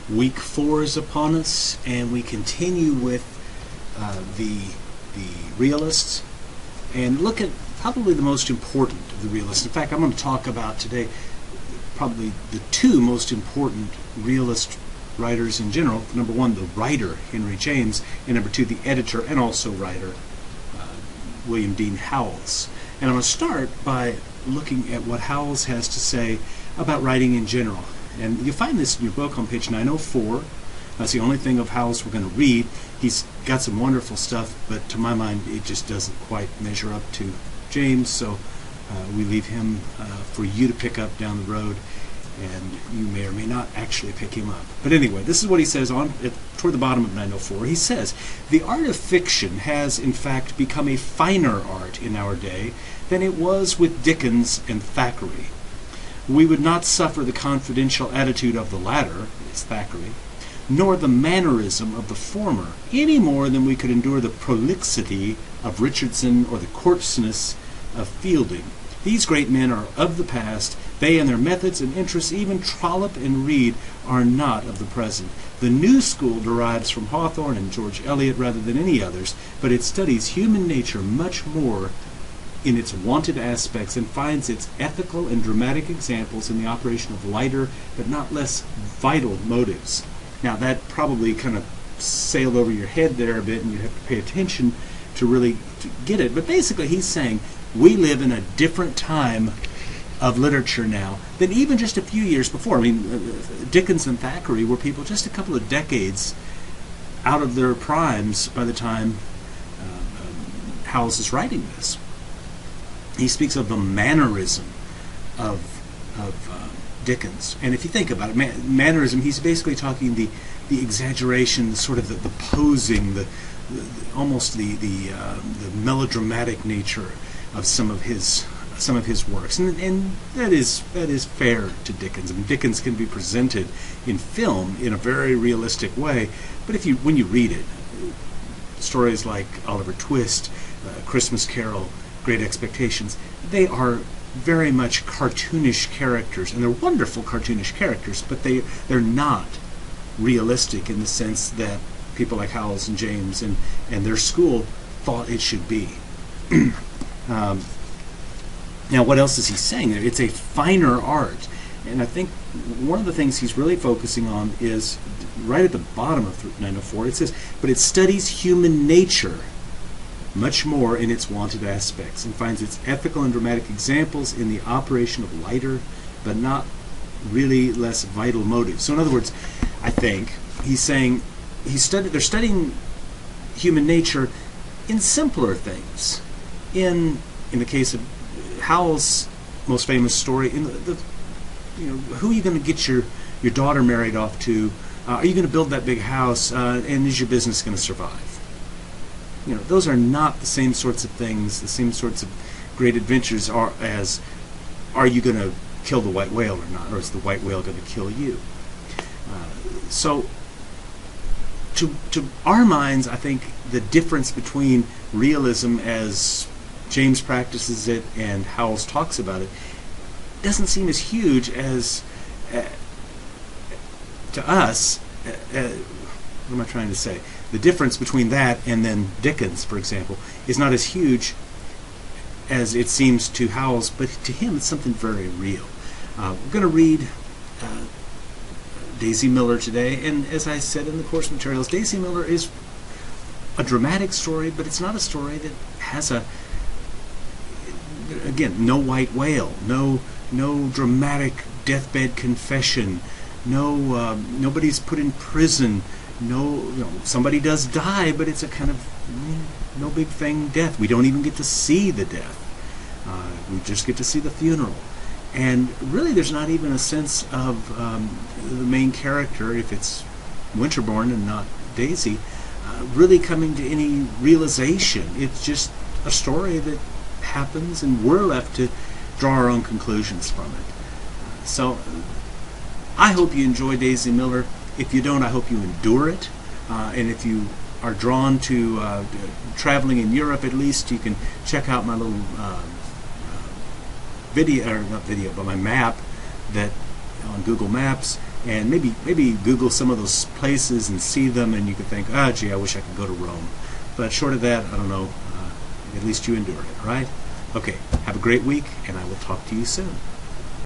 Week 4 is upon us, and we continue with the realists and look at probably the most important of the realists. In fact, I'm going to talk about today probably the two most important realist writers in general. Number one, the writer, Henry James, and number two, the editor and also writer, William Dean Howells. And I'm going to start by looking at what Howells has to say about writing in general. And you find this in your book on page 904. That's the only thing of Howells we're going to read. He's got some wonderful stuff, but to my mind it just doesn't quite measure up to James, so we leave him for you to pick up down the road, and you may or may not actually pick him up. But anyway, this is what he says toward the bottom of 904. He says, "The art of fiction has in fact become a finer art in our day than it was with Dickens and Thackeray. We would not suffer the confidential attitude of the latter," it's Thackeray, "nor the mannerism of the former, any more than we could endure the prolixity of Richardson or the coarseness of Fielding. These great men are of the past. They and their methods and interests, even Trollope and Reed, are not of the present. The new school derives from Hawthorne and George Eliot rather than any others, but it studies human nature much more in its wanted aspects and finds its ethical and dramatic examples in the operation of lighter but not less vital motives." Now that probably kind of sailed over your head there a bit, and you have to pay attention to really get it. But basically he's saying we live in a different time of literature now than even just a few years before. I mean, Dickens and Thackeray were people just a couple of decades out of their primes by the time Howells is writing this. He speaks of the mannerism of Dickens, and if you think about it, mannerism, he's basically talking the exaggeration, the sort of the posing, almost the melodramatic nature of some of his works, and that is fair to Dickens. I mean, Dickens can be presented in film in a very realistic way, but when you read it, stories like Oliver Twist, Christmas Carol, Great Expectations, they are very much cartoonish characters, and they're wonderful cartoonish characters, but they're not realistic in the sense that people like Howells and James and their school thought it should be. Now, what else is he saying there? It's a finer art, and I think one of the things he's really focusing on is right at the bottom of 904. It says, "But it studies human nature much more in its wanted aspects, and finds its ethical and dramatic examples in the operation of lighter, but not really less vital motives." So in other words, I think he's saying they're studying human nature in simpler things. In the case of Howells' most famous story, who are you going to get your daughter married off to? Are you going to build that big house? And is your business going to survive? Those are not the same sorts of things, the same sorts of great adventures are you going to kill the white whale or not, or is the white whale going to kill you? So to our minds, I think the difference between realism as James practices it and Howells talks about it doesn't seem as huge as to us. What am I trying to say? The difference between that and then Dickens, for example, is not as huge as it seems to Howells, but to him it's something very real. We're going to read Daisy Miller today, and as I said in the course materials, Daisy Miller is a dramatic story, but it's not a story that has no white whale, no dramatic deathbed confession, nobody's put in prison. Somebody does die, but it's a kind of no big thing death. We don't even get to see the death. We just get to see the funeral. And really there's not even a sense of the main character, if it's Winterbourne and not Daisy, really coming to any realization. It's just a story that happens, and we're left to draw our own conclusions from it. So I hope you enjoy Daisy Miller. If you don't, I hope you endure it. And if you are drawn to traveling in Europe, at least, you can check out my little video, or not video, but my map that on Google Maps and maybe Google some of those places and see them, and you could think, ah, gee, I wish I could go to Rome. But short of that, I don't know. At least you endured it, right? Okay, have a great week, and I will talk to you soon.